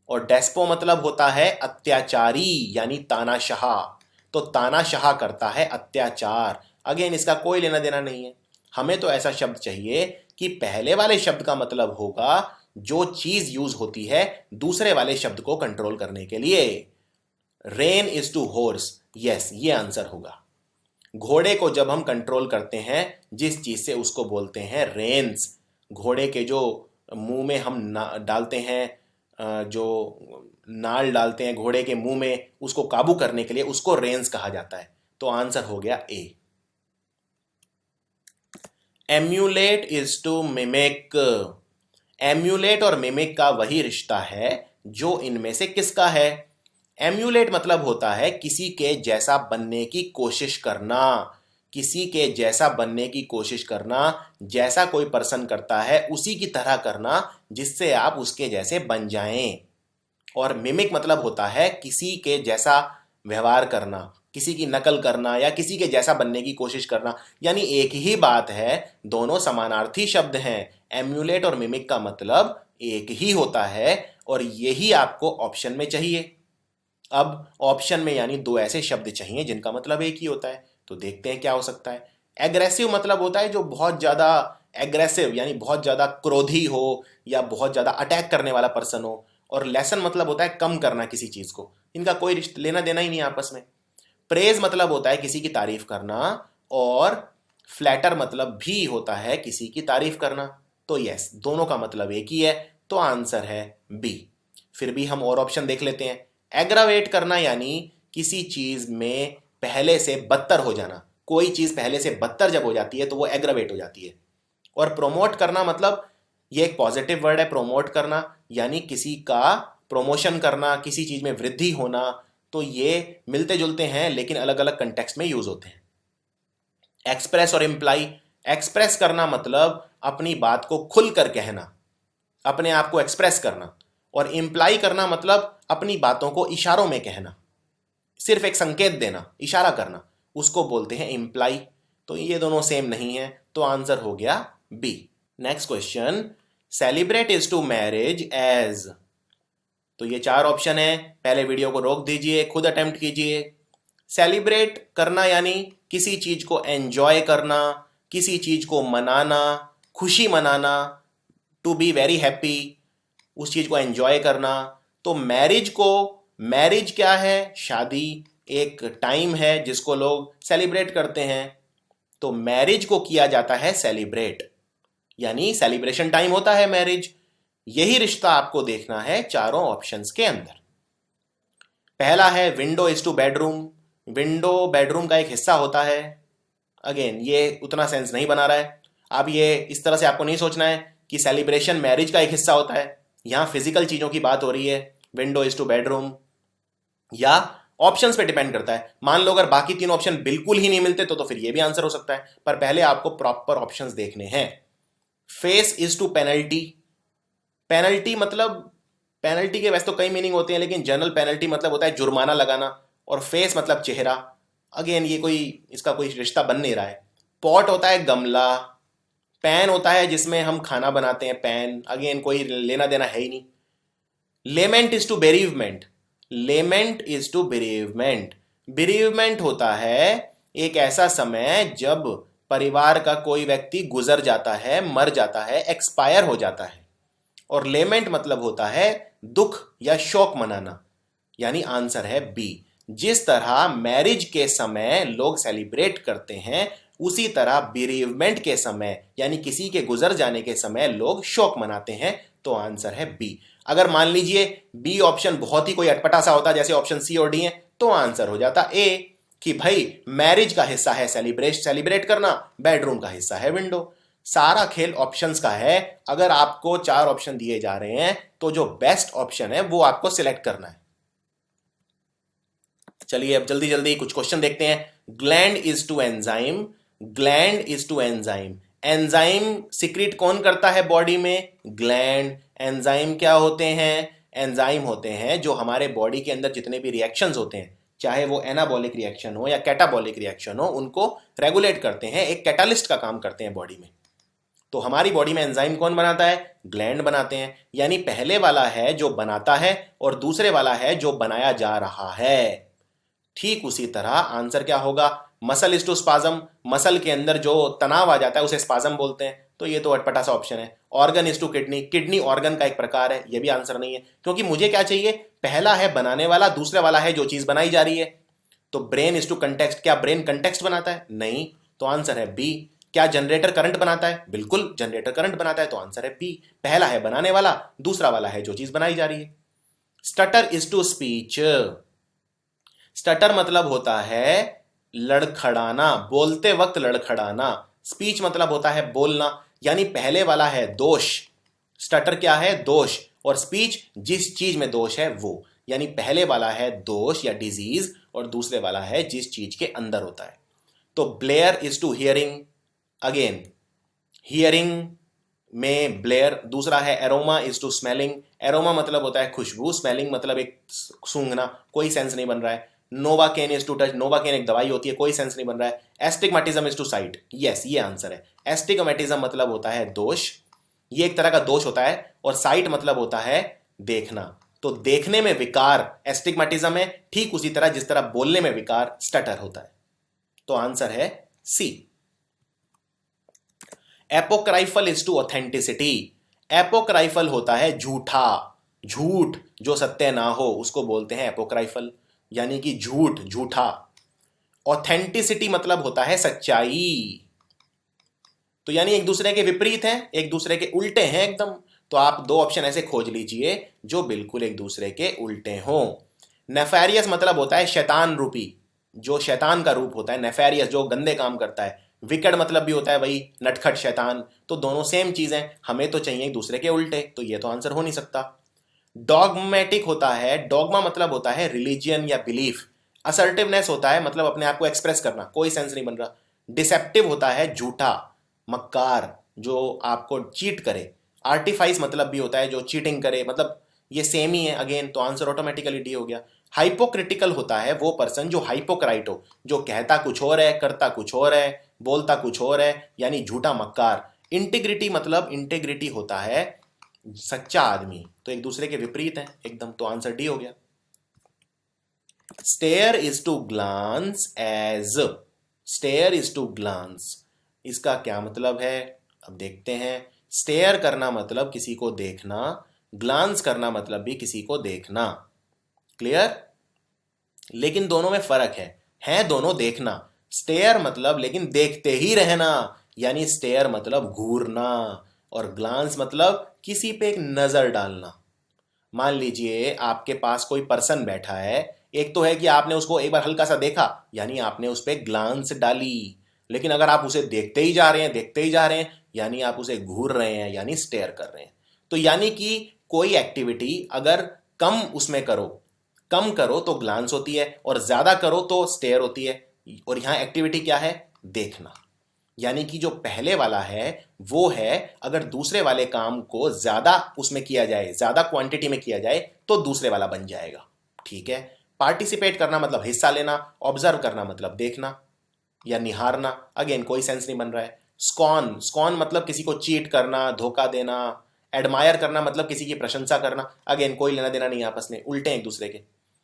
और डेस्पो मतलब होता है अत्याचारी यानी तानाशाह। तो तानाशाह करता है अत्याचार। अगेन इसका कोई लेना देना नहीं है। हमें तो ऐसा शब्द चाहिए कि पहले वाले शब्द का मतलब होगा जो चीज यूज होती है दूसरे वाले शब्द को कंट्रोल करने के लिए। Rein is to horse, yes ये आंसर होगा। घोड़े को जब हम कंट्रोल करते हैं जिस चीज से, उसको बोलते हैं रेन्स। घोड़े के जो मुंह में हम डालते हैं, जो नाल डालते हैं घोड़े के मुंह में, उसको काबू करने के लिए, उसको रेन्स कहा जाता है। तो आंसर हो गया A. Emulate is to mimic. Emulate और मिमिक का वही रिश्ता है जो इनमें से किसका है? एम्यूलेट मतलब होता है किसी के जैसा बनने की कोशिश करना, किसी के जैसा बनने की कोशिश करना, जैसा कोई पर्सन करता है उसी की तरह करना जिससे आप उसके जैसे बन जाएं। और मिमिक मतलब होता है किसी के जैसा व्यवहार करना, किसी की नकल करना या किसी के जैसा बनने की कोशिश करना, यानी एक ही बात है, दोनों समानार्थी शब्द हैं। एम्यूलेट और मिमिक का मतलब एक ही होता है। और यही आपको ऑप्शन में चाहिए। अब ऑप्शन में यानी दो ऐसे शब्द चाहिए जिनका मतलब एक ही होता है, तो देखते हैं क्या हो सकता है। एग्रेसिव मतलब होता है जो बहुत ज्यादा एग्रेसिव यानी बहुत ज्यादा क्रोधी हो या बहुत ज्यादा अटैक करने वाला पर्सन हो, और लेसन मतलब होता है कम करना किसी चीज को। इनका कोई रिश्ता लेना देना ही नहीं आपस में। प्रेज मतलब होता है किसी की तारीफ करना, और फ्लैटर मतलब भी होता है किसी की तारीफ करना। तो यस, दोनों का मतलब एक ही है, तो आंसर है बी। फिर भी हम और ऑप्शन देख लेते हैं। एग्रावेट करना यानी किसी चीज में पहले से बदतर हो जाना। कोई चीज पहले से बदतर जब हो जाती है तो वो एग्रावेट हो जाती है। और प्रोमोट करना मतलब ये एक पॉजिटिव वर्ड है, प्रोमोट करना यानी किसी का प्रमोशन करना, किसी चीज में वृद्धि होना। तो ये मिलते जुलते हैं लेकिन अलग अलग कंटेक्स्ट में यूज होते हैं। एक्सप्रेस और इम्प्लाई, एक्सप्रेस करना मतलब अपनी बात को खुलकर कहना, अपने आप को एक्सप्रेस करना, और इम्प्लाई करना मतलब अपनी बातों को इशारों में कहना, सिर्फ एक संकेत देना, इशारा करना, उसको बोलते हैं इम्प्लाई। तो ये दोनों सेम नहीं है, तो आंसर हो गया B. Next question, celebrate is to marriage as. तो ये चार ऑप्शन है, पहले वीडियो को रोक दीजिए, खुद अटेम्प्ट कीजिए। सेलिब्रेट करना यानी किसी चीज को एंजॉय करना, किसी चीज को मनाना, खुशी मनाना, टू बी वेरी हैप्पी, उस चीज को एंजॉय करना। तो मैरिज क्या है? शादी एक टाइम है जिसको लोग सेलिब्रेट करते हैं, तो मैरिज को किया जाता है सेलिब्रेट, यानी सेलिब्रेशन टाइम होता है मैरिज। यही रिश्ता आपको देखना है चारों ऑप्शंस के अंदर। पहला है window is two bedroom. Window bedroom का एक हिस्सा होता है। अगेन ये उतना सेंस नहीं बना रहा है। अब ये इस तरह से आपको नहीं सोचना है कि सेलिब्रेशन मैरिज का एक हिस्सा होता है। यहां फिजिकल चीजों की बात हो रही है, विंडो इज टू बेडरूम, या ऑप्शंस पे डिपेंड करता है। मान लो अगर बाकी तीन ऑप्शन बिल्कुल ही नहीं मिलते तो फिर ये भी आंसर हो सकता है, पर पहले आपको प्रॉपर ऑप्शंस देखने हैं। Face is to penalty. Penalty मतलब, पेनल्टी के वैसे तो कई मीनिंग होते हैं, लेकिन जनरल पेनल्टी मतलब होता है जुर्माना लगाना, और फेस मतलब चेहरा। अगेन ये कोई, इसका कोई रिश्ता बन नहीं रहा है। पॉट होता है गमला, पैन होता है जिसमें हम खाना बनाते हैं, पैन, अगेन कोई लेना देना है ही नहीं। Lament is to bereavement. Lament is to bereavement. Bereavement होता है एक ऐसा समय जब परिवार का कोई व्यक्ति गुजर जाता है, मर जाता है, एक्सपायर हो जाता है। और लेमेंट मतलब होता है दुख या शोक मनाना, यानी आंसर है बी। जिस तरह मैरिज के समय लोग सेलिब्रेट करते हैं, उसी तरह बेरीवमेंट के समय यानी किसी के गुजर जाने के समय लोग शोक मनाते हैं, तो आंसर है बी। अगर मान लीजिए बी ऑप्शन बहुत ही कोई अटपटा सा होता जैसे ऑप्शन सी और डी है, तो आंसर हो जाता ए कि भाई मैरिज का हिस्सा है सेलिब्रेट करना, बेडरूम का हिस्सा है विंडो। सारा खेल ऑप्शंस का है। अगर आपको चार ऑप्शन दिए जा रहे हैं तो जो बेस्ट ऑप्शन है वो आपको सिलेक्ट करना है। चलिए अब जल्दी जल्दी कुछ क्वेश्चन देखते हैं। Gland is to enzyme. Gland is to enzyme. Enzyme secrete कौन करता है बॉडी में? ग्लैंड। एंजाइम क्या होते हैं? एंजाइम होते हैं जो हमारे बॉडी के अंदर जितने भी रिएक्शंस होते हैं, चाहे वो एनाबॉलिक रिएक्शन हो या कैटाबॉलिक रिएक्शन हो, उनको रेगुलेट करते हैं, एक कैटालिस्ट का काम करते हैं बॉडी में। तो हमारी बॉडी में एंजाइम कौन बनाता है? ग्लैंड बनाते हैं। यानी पहले वाला है जो बनाता है और दूसरे वाला है जो बनाया जा रहा है। ठीक उसी तरह आंसर क्या होगा? Muscle is to spasm. Muscle के अंदर जो तनाव आ जाता है उसे स्पाजम बोलते हैं, तो ये तो अटपटा सा ऑप्शन है। Organ is to kidney. Kidney organ का एक प्रकार है, ये भी आंसर नहीं है, क्योंकि मुझे क्या चाहिए? पहला है बनाने वाला, दूसरा वाला है जो चीज बनाई जा रही है। तो ब्रेन इज टू कंटेक्स्ट। क्या ब्रेन कंटेक्स्ट बनाता है? नहीं, तो आंसर है बी। क्या जनरेटर करंट बनाता है? बिल्कुल जनरेटर करंट बनाता है, तो आंसर है बी। पहला है बनाने वाला, दूसरा वाला है जो चीज बनाई जा रही है। Stutter is to speech. Stutter मतलब होता है लड़खड़ाना, बोलते वक्त लड़खड़ाना। स्पीच मतलब होता है बोलना, यानी पहले वाला है दोष। स्टटर क्या है? दोष। और स्पीच जिस चीज में दोष है वो, यानी पहले वाला है दोष या डिजीज और दूसरे वाला है जिस चीज के अंदर होता है। तो blare is to hearing. Again hearing में ब्लेयर। दूसरा है aroma is to smelling. Aroma मतलब होता है खुशबू, स्मेलिंग मतलब एक सूंघना, कोई सेंस नहीं बन रहा है। Novocaine is to touch. Novocaine एक दवाई होती है, कोई सेंस नहीं बन रहा है। Astigmatism is to sight. Yes, ये आंसर है। एस्टिग्मेटिज्म मतलब होता है दोष, ये एक तरह का दोष होता है। और साइट मतलब होता है देखना। तो देखने में विकार एस्टिग्मेटिज्म है, ठीक उसी तरह जिस तरह बोलने में विकार स्टटर होता है। तो आंसर है सी। एपोक्राइफल इज टू ऑथेंटिसिटी। एपोक्राइफल होता है झूठा, झूठ जो सत्य ना हो उसको बोलते हैं एपोक्राइफल, यानी कि झूठ, झूठा। ऑथेंटिसिटी मतलब होता है सच्चाई। तो यानी एक दूसरे के विपरीत हैं, एक दूसरे के उल्टे हैं एकदम। तो आप दो ऑप्शन ऐसे खोज लीजिए जो बिल्कुल एक दूसरे के उल्टे हों। नेफेरियस मतलब होता है शैतान रूपी, जो शैतान का रूप होता है, नेफेरियस जो गंदे काम करता है। विकेड मतलब भी होता है वही नटखट शैतान। तो दोनों सेम चीज हैं, हमें तो चाहिए एक दूसरे के उल्टे, तो ये तो आंसर हो नहीं सकता। डॉगमेटिक होता है, डॉगमा मतलब होता है रिलीजियन या बिलीफ। असर्टिवनेस होता है मतलब अपने आप को एक्सप्रेस करना, कोई सेंस नहीं बन रहा। डिसेप्टिव होता है झूठा, मक्कार, जो आपको चीट करे। आर्टिफाइस मतलब भी होता है जो चीटिंग करे, मतलब ये सेम ही है अगेन, तो आंसर ऑटोमेटिकली डी हो गया। हाइपोक्रिटिकल होता है वो पर्सन जो हाइपोक्राइट हो, जो कहता कुछ और है, करता कुछ और है, बोलता कुछ और है, यानी झूठा मक्कार। इंटीग्रिटी मतलब इंटीग्रिटी होता है सच्चा आदमी। तो एक दूसरे के विपरीत है एकदम, तो आंसर डी हो गया। Stare is to glance as, stare is to glance, इसका क्या मतलब है अब देखते हैं। स्टेयर करना मतलब किसी को देखना, ग्लांस करना मतलब भी किसी को देखना। क्लियर? लेकिन दोनों में फर्क है दोनों देखना। स्टेयर मतलब लेकिन देखते ही रहना, यानी स्टेयर मतलब घूरना, और ग्लांस मतलब किसी पे एक नजर डालना। मान लीजिए आपके पास कोई पर्सन बैठा है, एक तो है कि आपने उसको एक बार हल्का सा देखा, यानी आपने उस पर ग्लांस डाली। लेकिन अगर आप उसे देखते ही जा रहे हैं, देखते ही जा रहे हैं, यानी आप उसे घूर रहे हैं, यानी स्टेयर कर रहे हैं। तो यानी कि कोई एक्टिविटी अगर कम उसमें करो, कम करो तो ग्लांस होती है, और ज्यादा करो तो स्टेयर होती है। और यहां एक्टिविटी क्या है? देखना। यानी कि जो पहले वाला है वो है अगर दूसरे वाले काम को ज्यादा उसमें किया जाए, ज्यादा क्वांटिटी में किया जाए, तो दूसरे वाला बन जाएगा। ठीक है? पार्टिसिपेट करना मतलब हिस्सा लेना, ऑब्जर्व करना मतलब देखना या निहारना। अगेन कोई सेंस नहीं बन रहा है। स्कॉन, स्कॉन मतलब किसी को चीट करना, धोखा देना। एडमायर करना मतलब किसी की प्रशंसा करना। अगेन कोई लेना देना नहीं, आपस में उल्टे हैं एक दूसरे के।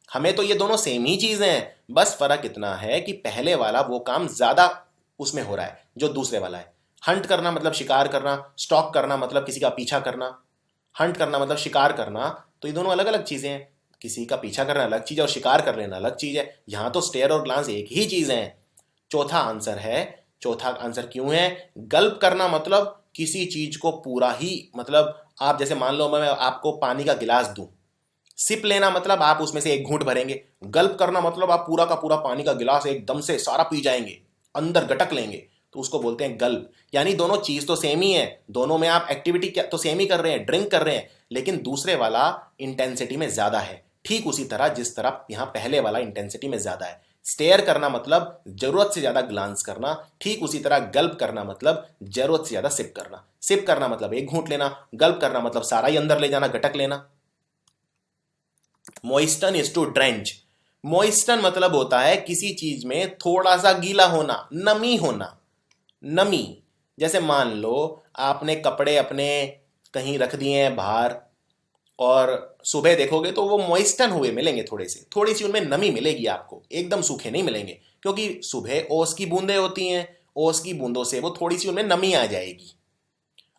हमें तो ये दोनों सेम ही चीजें हैं, बस फर्क इतना है कि पहले वाला वो काम ज्यादा उसमें हो रहा है जो दूसरे वाला है। हंट करना मतलब शिकार करना, स्टॉक करना मतलब किसी का पीछा करना। हंट करना मतलब शिकार करना, तो ये दोनों अलग अलग चीजें हैं। किसी का पीछा करना अलग चीज है और शिकार कर लेना अलग चीज है। यहां तो स्टेयर और ग्लांस एक ही चीज है। चौथा आंसर है, चौथा आंसर क्यों है? गल्प करना मतलब किसी चीज को पूरा ही, मतलब आप जैसे मान लो मैं आपको पानी का गिलास दूं, सिप लेना मतलब आप उसमें से एक घूंट भरेंगे। गल्प करना मतलब आप पूरा का पूरा पानी का गिलास एकदम से सारा पी जाएंगे, अंदर गटक लेंगे, तो उसको बोलते हैं गल्प। यानी दोनों चीज तो सेम ही है, दोनों में आप एक्टिविटी क्या तो सेम ही कर रहे हैं, ड्रिंक कर रहे हैं, लेकिन दूसरे वाला इंटेंसिटी में ज्यादा है। ठीक उसी तरह जिस तरह यहां पहले वाला इंटेंसिटी में ज्यादा है। स्टेयर करना मतलब जरूरत से ज्यादा ग्लांस करना, ठीक उसी तरह गल्प करना मतलब जरूरत से ज्यादा सिप करना। सिप करना मतलब एक घूंट लेना, गल्प करना मतलब सारा ही अंदर ले जाना, गटक लेना। मॉइस्टन इज टू ड्रेंच। मॉइस्टन मतलब होता है किसी चीज में थोड़ा सा गीला होना, नमी होना। नमी, जैसे मान लो आपने कपड़े अपने कहीं रख दिए हैं बाहर, और सुबह देखोगे तो वो मॉइस्टन हुए मिलेंगे, थोड़े से थोड़ी सी उनमें नमी मिलेगी आपको, एकदम सूखे नहीं मिलेंगे, क्योंकि सुबह ओस की बूंदें होती हैं, ओस की बूंदों से वो थोड़ी सी उनमें नमी आ जाएगी।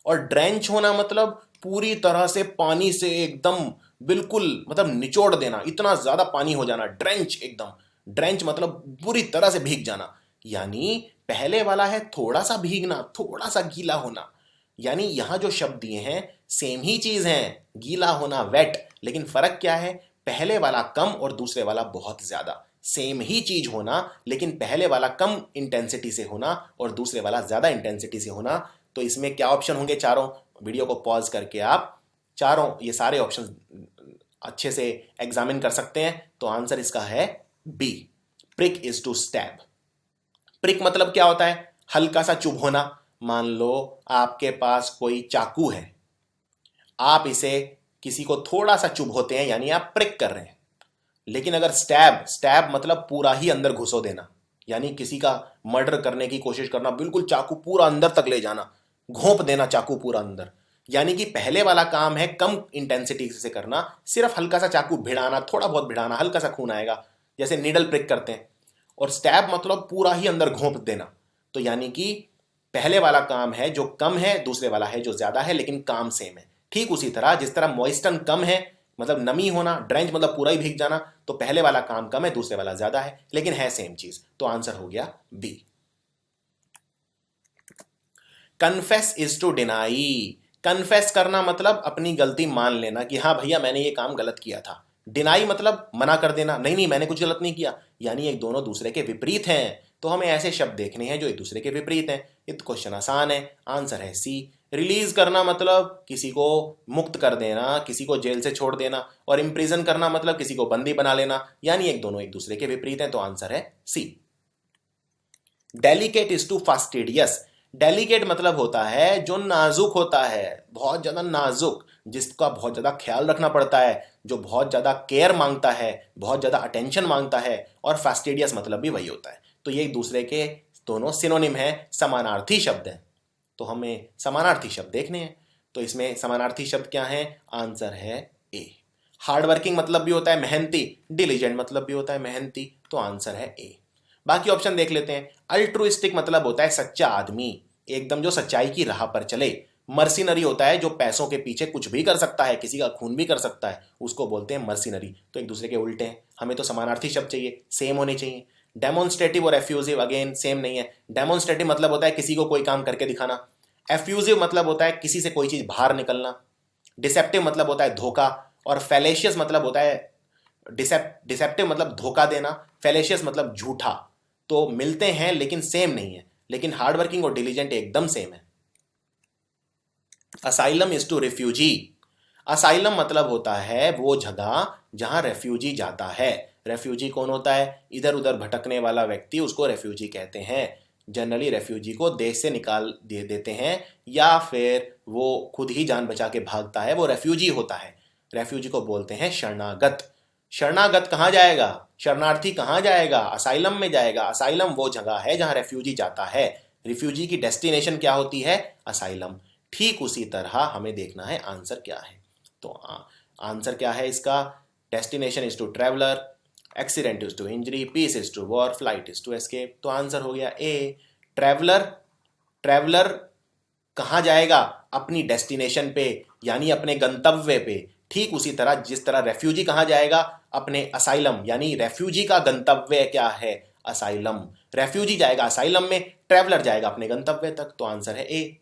और ड्रेंच होना मतलब पूरी तरह से पानी से एकदम बिल्कुल मतलब निचोड़ देना, इतना ज्यादा पानी हो जाना, ड्रेंच एकदम। ड्रेंच मतलब पूरी तरह से भीग जाना। यानी पहले वाला है थोड़ा सा भीगना, थोड़ा सा गीला होना। यानी यहां जो शब्द दिए हैं सेम ही चीज हैं, गीला होना, वेट, लेकिन फर्क क्या है? पहले वाला कम और दूसरे वाला बहुत ज्यादा। सेम ही चीज होना, लेकिन पहले वाला कम इंटेंसिटी से होना और दूसरे वाला ज्यादा इंटेंसिटी से होना। तो इसमें क्या ऑप्शन होंगे? चारों। वीडियो को पॉज करके आप चारों ये सारे ऑप्शन अच्छे से एग्जामिन कर सकते हैं। तो आंसर इसका है B, prick is to stab. Prick मतलब क्या होता है? हल्का सा चुभ होना। मान लो आपके पास कोई चाकू है, आप इसे किसी को थोड़ा सा चुभ होते हैं, यानी आप प्रिक कर रहे हैं। लेकिन अगर स्टैब, स्टैब मतलब पूरा ही अंदर घुसो देना, यानी किसी का मर्डर करने की कोशिश करना, बिल्कुल चाकू पूरा अंदर तक ले जाना, घोंप देना चाकू पूरा अंदर, यानी कि पहले वाला काम है कम इंटेंसिटी से करना, सिर्फ हल्का सा चाकू भिड़ाना, थोड़ा बहुत भिड़ाना, हल्का सा खून आएगा, जैसे नीडल प्रिक करते हैं। और स्टैब मतलब पूरा ही अंदर घोंप देना। तो यानी कि पहले वाला काम है जो कम है, दूसरे वाला है जो ज्यादा है, लेकिन काम सेम है। ठीक उसी तरह जिस तरह मॉइस्टन कम है, मतलब नमी होना, ड्रेंच मतलब पूरा ही भीग जाना, तो पहले वाला काम कम है, दूसरे वाला ज्यादा है, लेकिन है सेम चीज। तो आंसर हो गया B. Confess is to deny. Confess करना मतलब अपनी गलती मान लेना कि हाँ भैया मैंने ये काम गलत किया था। डिनाई मतलब मना कर देना, नहीं नहीं मैंने कुछ गलत नहीं किया। यानी एक दोनों दूसरे के विपरीत हैं, तो हमें ऐसे शब्द देखने हैं जो एक दूसरे के विपरीत हैं। ये तो क्वेश्चन आसान है, आंसर है सी। रिलीज करना मतलब किसी को मुक्त कर देना, किसी को जेल से छोड़ देना। और इम्प्रिजन करना मतलब किसी को बंदी बना लेना। यानी एक दोनों एक दूसरे के विपरीत हैं, तो आंसर है C. Delicate is to fastidious. Delicate मतलब होता है जो नाजुक होता है, बहुत ज्यादा नाजुक, जिसका बहुत ज्यादा ख्याल रखना पड़ता है, जो बहुत ज्यादा केयर मांगता है, बहुत ज्यादा अटेंशन मांगता है। और फास्टिडियस मतलब भी वही होता है। तो ये एक दूसरे के दोनों सिनोनिम है, समानार्थी शब्द है। तो हमें समानार्थी शब्द देखने हैं। तो इसमें समानार्थी शब्द क्या है? आंसर है ए। हार्ड वर्किंग मतलब भी होता है मेहनती, डिलीजेंट मतलब भी होता है मेहनती, तो आंसर है ए। बाकी ऑप्शन देख लेते हैं। अल्ट्रुइस्टिक मतलब होता है सच्चा आदमी, एकदम जो सच्चाई की राह पर चले। मर्सिनरी होता है जो पैसों के पीछे कुछ भी कर सकता है, किसी का खून भी कर सकता है, उसको बोलते हैं मर्सिनरी। तो एक दूसरे के उल्टे हैं, हमें तो समानार्थी शब्द चाहिए, सेम होने चाहिए। डेमोन्स्ट्रेटिव और एफ्यूजिव अगेन सेम नहीं है। डेमोन्स्ट्रेटिव मतलब होता है किसी को कोई काम करके दिखाना। एफ्यूजिव मतलब होता है किसी से कोई चीज बाहर निकलना। डिसेप्टिव मतलब होता है धोखा। और फैलेशियस मतलब होता है, डिसेप्टिव मतलब धोखा देना, फैलेशियस मतलब झूठा। तो मिलते हैं लेकिन सेम नहीं है, लेकिन हार्डवर्किंग और डिलीजेंट एकदम सेम है। Asylum is to refugee. Asylum मतलब होता है वो जगह जहां रेफ्यूजी जाता है। रेफ्यूजी कौन होता है? इधर उधर भटकने वाला व्यक्ति, उसको रेफ्यूजी कहते हैं। जनरली रेफ्यूजी को देश से निकाल दे देते हैं, या फिर वो खुद ही जान बचा के भागता है, वो रेफ्यूजी होता है। रेफ्यूजी को बोलते हैं शरणागत। शरणागत कहाँ जाएगा? शरणार्थी कहाँ जाएगा? असाइलम में जाएगा। असाइलम वो जगह है जहां रेफ्यूजी जाता है। रिफ्यूजी की डेस्टिनेशन क्या होती है? असाइलम। ठीक उसी तरह हमें देखना है आंसर क्या है। तो आंसर क्या है इसका? Destination is to traveller, accident is to injury, peace is to war, flight is to escape. तो आंसर हो गया ए, ट्रेवलर। ट्रेवलर कहाँ जाएगा? अपनी डेस्टिनेशन पे, यानी अपने गंतव्य पे। ठीक उसी तरह जिस तरह रेफ्यूजी कहाँ जाएगा? अपने असाइलम, यानी रेफ्यूजी का गंतव्य क्या है? असाइलम। रेफ्यूजी जाएगा असाइलम में, ट्रेवलर जाएगा अपने गंतव्य तक। तो आंसर है A.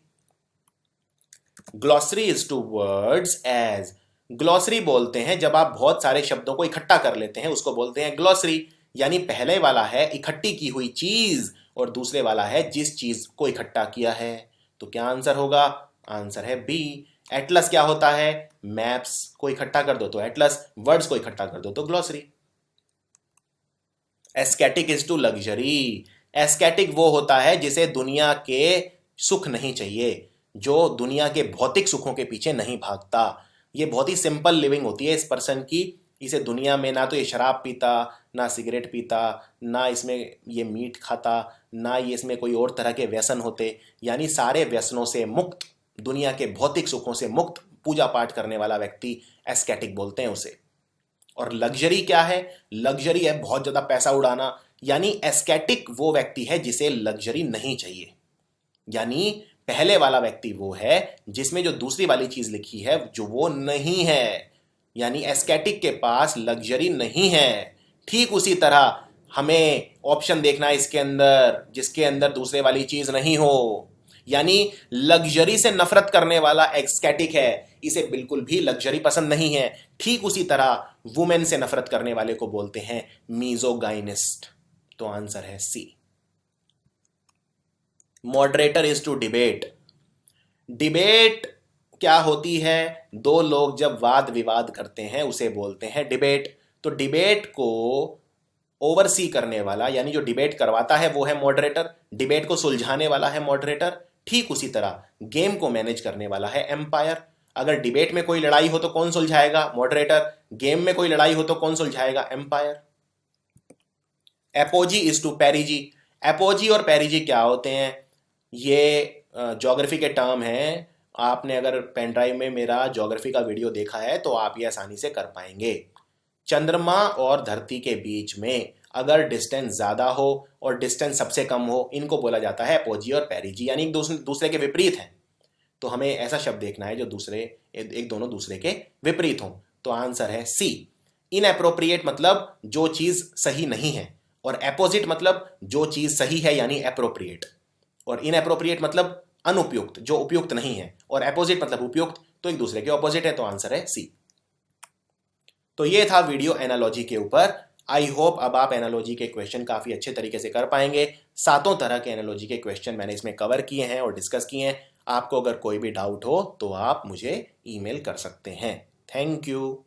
Glossary is to words as. Glossary बोलते हैं जब आप बहुत सारे शब्दों को इकट्ठा कर लेते हैं, उसको बोलते हैं ग्लॉसरी। यानी पहले वाला है इकट्ठी की हुई चीज, और दूसरे वाला है जिस चीज को इकट्ठा किया है। तो क्या आंसर होगा? आंसर है बी। एटलस क्या होता है? मैप्स को इकट्ठा कर दो तो एटलस, वर्ड्स को इकट्ठा कर दो तो glossary. Ascetic is to luxury. Ascetic वो होता है जिसे दुनिया के सुख नहीं चाहिए, जो दुनिया के भौतिक सुखों के पीछे नहीं भागता। ये बहुत ही सिंपल लिविंग होती है इस पर्सन की। इसे दुनिया में ना तो ये शराब पीता, ना सिगरेट पीता, ना इसमें ये मीट खाता, ना ये इसमें कोई और तरह के व्यसन होते। यानी सारे व्यसनों से मुक्त, दुनिया के भौतिक सुखों से मुक्त, पूजा पाठ करने वाला व्यक्ति एस्केटिक बोलते हैं उसे। और लग्जरी क्या है? लग्जरी है बहुत ज्यादा पैसा उड़ाना। यानी एस्केटिक वो व्यक्ति है जिसे लग्जरी नहीं चाहिए। यानी पहले वाला व्यक्ति वो है जिसमें जो दूसरी वाली चीज लिखी है जो वो नहीं है। यानी एस्केटिक के पास लग्जरी नहीं है। ठीक उसी तरह हमें ऑप्शन देखना है इसके अंदर जिसके अंदर दूसरे वाली चीज नहीं हो। यानी लग्जरी से नफरत करने वाला एस्केटिक है, इसे बिल्कुल भी लग्जरी पसंद नहीं है। ठीक उसी तरह वुमेन से नफरत करने वाले को बोलते हैं मीजोगाइनिस्ट। तो आंसर है C. Moderator is to debate. Debate क्या होती है? दो लोग जब वाद विवाद करते हैं उसे बोलते हैं डिबेट। तो डिबेट को ओवरसी करने वाला, यानी जो डिबेट करवाता है वो है मॉडरेटर, डिबेट को सुलझाने वाला है मॉडरेटर। ठीक उसी तरह गेम को मैनेज करने वाला है एम्पायर। अगर डिबेट में कोई लड़ाई हो तो कौन सुलझाएगा? मॉडरेटर। गेम में कोई लड़ाई हो तो कौन सुलझाएगा? Umpire. Apogee is to perigee. Apogee और पेरिजी क्या होते हैं? ये ज्योग्राफी के टर्म हैं, आपने अगर पेन ड्राइव में मेरा ज्योग्राफी का वीडियो देखा है तो आप ये आसानी से कर पाएंगे। चंद्रमा और धरती के बीच में अगर डिस्टेंस ज़्यादा हो और डिस्टेंस सबसे कम हो, इनको बोला जाता है अपोजी और पेरिजी, यानी एक दूसरे के विपरीत हैं। तो हमें ऐसा शब्द देखना है जो दोनों दूसरे के विपरीत हों। तो आंसर है सी। इनएप्रोप्रिएट मतलब जो चीज़ सही नहीं है, और एपोजिट मतलब जो चीज़ सही है यानी एप्रोप्रिएट, और इनएप्रोप्रिएट मतलब अनुपयुक्त, जो उपयुक्त नहीं है, और एपोजिट मतलब उपयुक्त, तो एक दूसरे के ऑपोजिट है। तो आंसर है सी। तो ये था वीडियो एनालॉजी के ऊपर। आई होप अब आप एनालॉजी के क्वेश्चन काफ़ी अच्छे तरीके से कर पाएंगे। 7 तरह के एनालॉजी के क्वेश्चन मैंने इसमें कवर किए हैं और डिस्कस किए हैं। आपको अगर कोई भी डाउट हो तो आप मुझे ईमेल कर सकते हैं। Thank you.